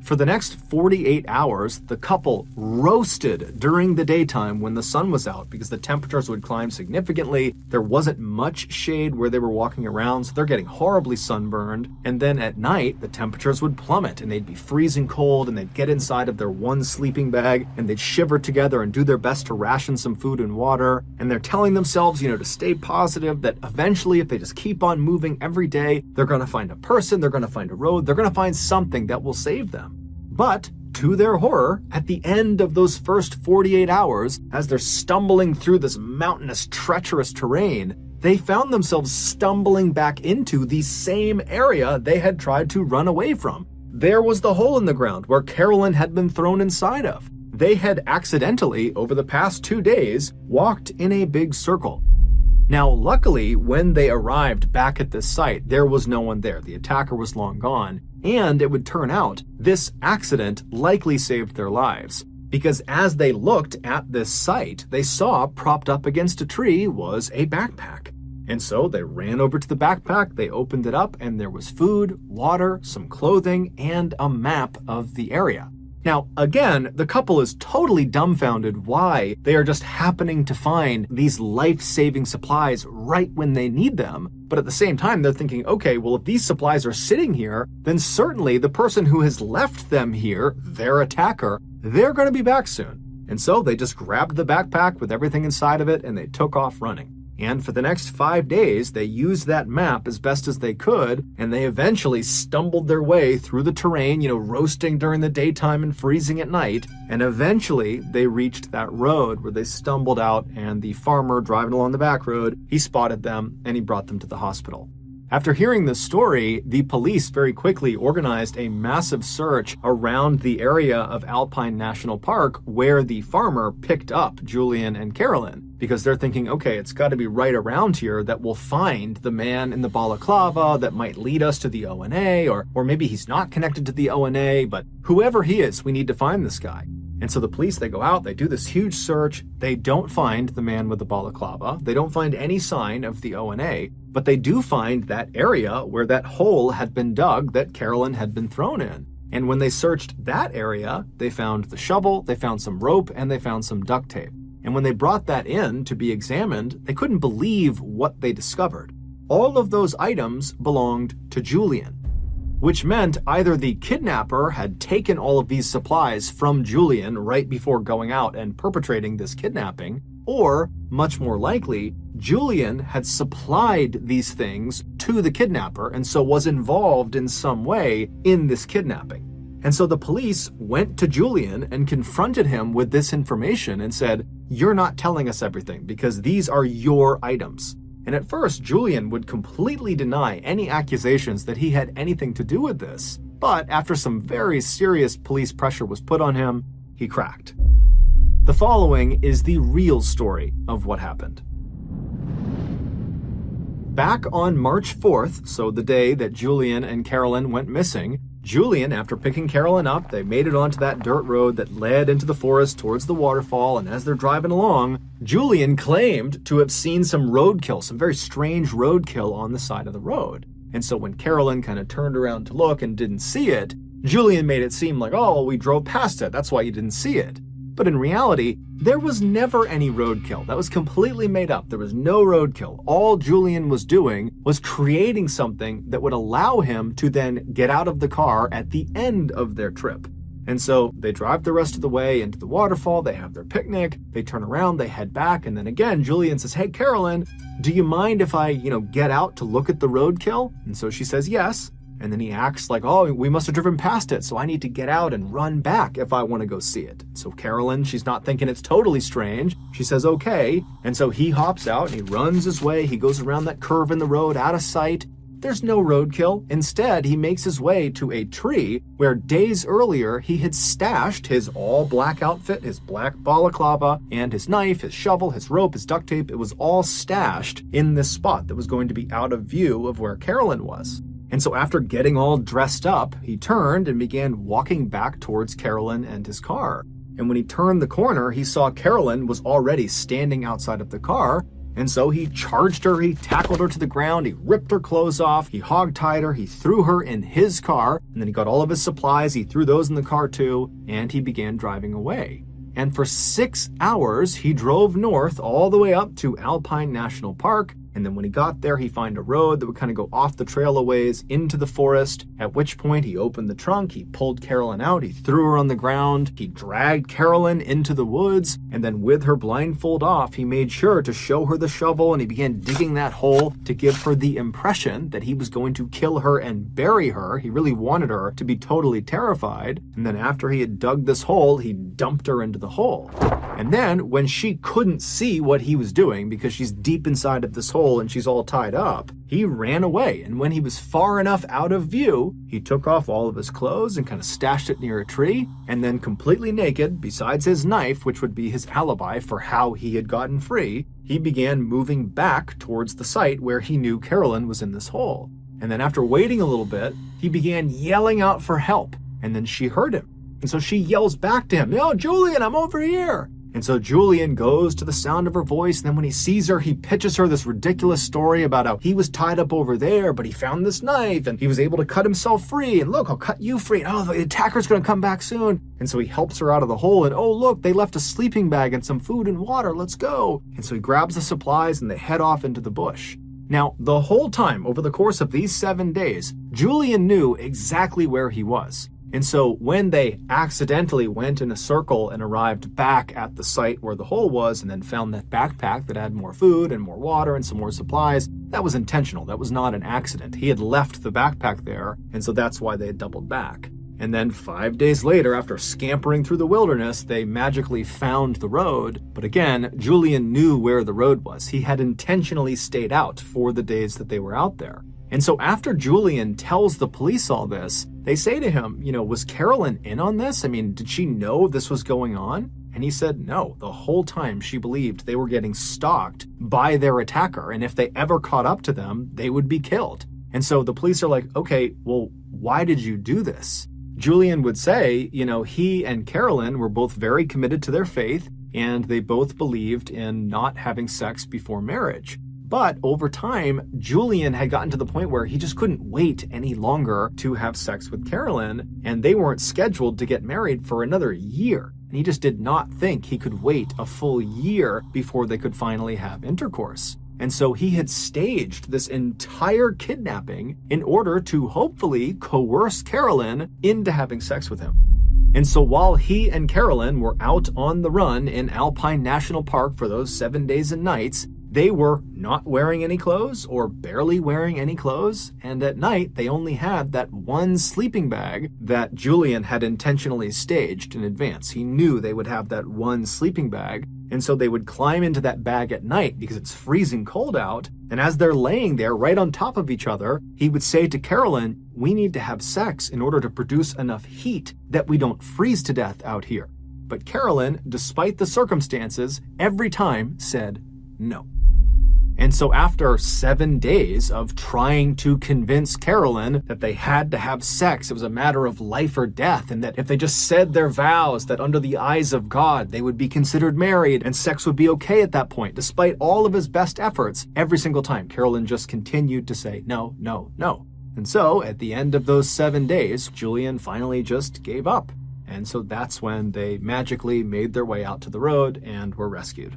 For the next 48 hours, the couple roasted during the daytime when the sun was out because the temperatures would climb significantly. There wasn't much shade where they were walking around, so they're getting horribly sunburned. And then at night, the temperatures would plummet and they'd be freezing cold, and they'd get inside of their one sleeping bag and they'd shiver together and do their best to ration some food and water. And they're telling themselves, to stay positive, that eventually if they just keep on moving every day, they're going to find a person, they're going to find a road, they're going to find something that will save them. But to their horror, at the end of those first 48 hours, as they're stumbling through this mountainous, treacherous terrain, they found themselves stumbling back into the same area they had tried to run away from. There was the hole in the ground where Carolyn had been thrown inside of. They had accidentally, over the past 2 days, walked in a big circle. Now, luckily, when they arrived back at this site, there was no one there. The attacker was long gone. And it would turn out this accident likely saved their lives, because as they looked at this site, they saw propped up against a tree was a backpack. And so they ran over to the backpack, they opened it up, and there was food, water, some clothing, and a map of the area. Now, again, the couple is totally dumbfounded why they are just happening to find these life-saving supplies right when they need them. But at the same time, they're thinking, okay, well, if these supplies are sitting here, then certainly the person who has left them here, their attacker, they're going to be back soon. And so they just grabbed the backpack with everything inside of it and they took off running. And for the next 5 days, they used that map as best as they could, and they eventually stumbled their way through the terrain, roasting during the daytime and freezing at night. And eventually, they reached that road where they stumbled out, and the farmer driving along the back road, he spotted them, and he brought them to the hospital. After hearing this story, the police very quickly organized a massive search around the area of Alpine National Park where the farmer picked up Julian and Carolyn, because they're thinking, okay, it's got to be right around here that we'll find the man in the balaclava that might lead us to the ONA, or maybe he's not connected to the ONA, but whoever he is, we need to find this guy. And so the police, they go out, they do this huge search, they don't find the man with the balaclava, they don't find any sign of the ONA, but they do find that area where that hole had been dug that Carolyn had been thrown in. And when they searched that area, they found the shovel, they found some rope, and they found some duct tape. And when they brought that in to be examined, they couldn't believe what they discovered. All of those items belonged to Julian, which meant either the kidnapper had taken all of these supplies from Julian right before going out and perpetrating this kidnapping, or, much more likely, Julian had supplied these things to the kidnapper and so was involved in some way in this kidnapping. And so the police went to Julian and confronted him with this information and said, "You're not telling us everything because these are your items." And at first, Julian would completely deny any accusations that he had anything to do with this. But after some very serious police pressure was put on him, he cracked. The following is the real story of what happened. Back on March 4th, so the day that Julian and Carolyn went missing, Julian, after picking Carolyn up, they made it onto that dirt road that led into the forest towards the waterfall, and as they're driving along, Julian claimed to have seen some roadkill, some very strange roadkill on the side of the road. And so when Carolyn kind of turned around to look and didn't see it, Julian made it seem like, oh, we drove past it, that's why you didn't see it. But in reality, there was never any roadkill. That was completely made up. There was no roadkill. All Julian was doing was creating something that would allow him to then get out of the car at the end of their trip. And so they drive the rest of the way into the waterfall, they have their picnic, they turn around, they head back, and then again, Julian says, hey, Carolyn, do you mind if I, get out to look at the roadkill? And so she says yes. And then he acts like, oh, we must have driven past it, so I need to get out and run back if I want to go see it. So Carolyn, she's not thinking it's totally strange. She says, okay. And so he hops out and he runs his way. He goes around that curve in the road out of sight. There's no roadkill. Instead, he makes his way to a tree where days earlier he had stashed his all-black outfit, his black balaclava, and his knife, his shovel, his rope, his duct tape. It was all stashed in this spot that was going to be out of view of where Carolyn was. And so after getting all dressed up, he turned and began walking back towards Carolyn and his car. And when he turned the corner, he saw Carolyn was already standing outside of the car. And so he charged her, he tackled her to the ground, he ripped her clothes off, he hog-tied her, he threw her in his car, and then he got all of his supplies, he threw those in the car too, and he began driving away. And for 6 hours, he drove north all the way up to Alpine National Park. And then when he got there, he found a road that would kind of go off the trail a ways into the forest, at which point he opened the trunk, he pulled Carolyn out, he threw her on the ground, he dragged Carolyn into the woods, and then with her blindfold off, he made sure to show her the shovel and he began digging that hole to give her the impression that he was going to kill her and bury her. He really wanted her to be totally terrified. And then after he had dug this hole, he dumped her into the hole. And then when she couldn't see what he was doing because she's deep inside of this hole and she's all tied up, he ran away. And when he was far enough out of view, he took off all of his clothes and kind of stashed it near a tree. And then completely naked, besides his knife, which would be his alibi for how he had gotten free, he began moving back towards the site where he knew Carolyn was in this hole. And then after waiting a little bit, he began yelling out for help. And then she heard him. And so she yells back to him, "Yo, Julian, I'm over here." And so Julian goes to the sound of her voice, and then when he sees her, he pitches her this ridiculous story about how he was tied up over there, but he found this knife, and he was able to cut himself free, and look, I'll cut you free, and oh, the attacker's gonna come back soon. And so he helps her out of the hole, and oh, look, they left a sleeping bag and some food and water, let's go. And so he grabs the supplies, and they head off into the bush. Now, the whole time, over the course of these 7 days, Julian knew exactly where he was. And so when they accidentally went in a circle and arrived back at the site where the hole was and then found that backpack that had more food and more water and some more supplies, that was intentional. That was not an accident. He had left the backpack there, and so that's why they had doubled back. And then 5 days later, after scampering through the wilderness, they magically found the road. But again, Julian knew where the road was. He had intentionally stayed out for the days that they were out there. And so after Julian tells the police all this, they say to him, was Carolyn in on this? I mean, did she know this was going on? And he said no. The whole time she believed they were getting stalked by their attacker, and if they ever caught up to them, they would be killed. And so the police are like, okay, well, why did you do this? Julian would say, he and Carolyn were both very committed to their faith, and they both believed in not having sex before marriage. But over time, Julian had gotten to the point where he just couldn't wait any longer to have sex with Carolyn, and they weren't scheduled to get married for another year. And he just did not think he could wait a full year before they could finally have intercourse. And so he had staged this entire kidnapping in order to hopefully coerce Carolyn into having sex with him. And so while he and Carolyn were out on the run in Alpine National Park for those 7 days and nights, they were not wearing any clothes or barely wearing any clothes, and at night they only had that one sleeping bag that Julian had intentionally staged in advance. He knew they would have that one sleeping bag, and so they would climb into that bag at night because it's freezing cold out, and as they're laying there right on top of each other, he would say to Carolyn, "We need to have sex in order to produce enough heat that we don't freeze to death out here." But Carolyn, despite the circumstances, every time said no. And so after 7 days of trying to convince Carolyn that they had to have sex, it was a matter of life or death, and that if they just said their vows, that under the eyes of God, they would be considered married and sex would be okay at that point, despite all of his best efforts, every single time, Carolyn just continued to say no, no, no. And so at the end of those 7 days, Julian finally just gave up. And so that's when they magically made their way out to the road and were rescued.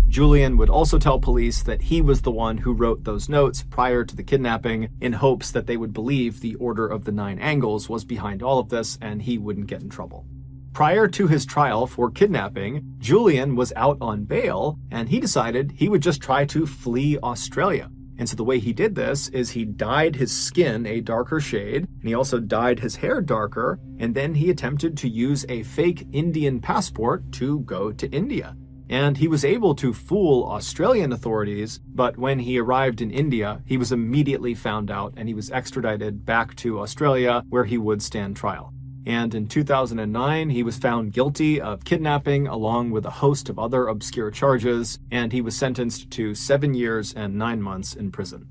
Julian would also tell police that he was the one who wrote those notes prior to the kidnapping in hopes that they would believe the Order of the Nine Angles was behind all of this and he wouldn't get in trouble. Prior to his trial for kidnapping, Julian was out on bail and he decided he would just try to flee Australia. And so the way he did this is he dyed his skin a darker shade, and he also dyed his hair darker, and then he attempted to use a fake Indian passport to go to India. And he was able to fool Australian authorities, but when he arrived in India, he was immediately found out and he was extradited back to Australia where he would stand trial. And in 2009, he was found guilty of kidnapping along with a host of other obscure charges, and he was sentenced to 7 years and 9 months in prison.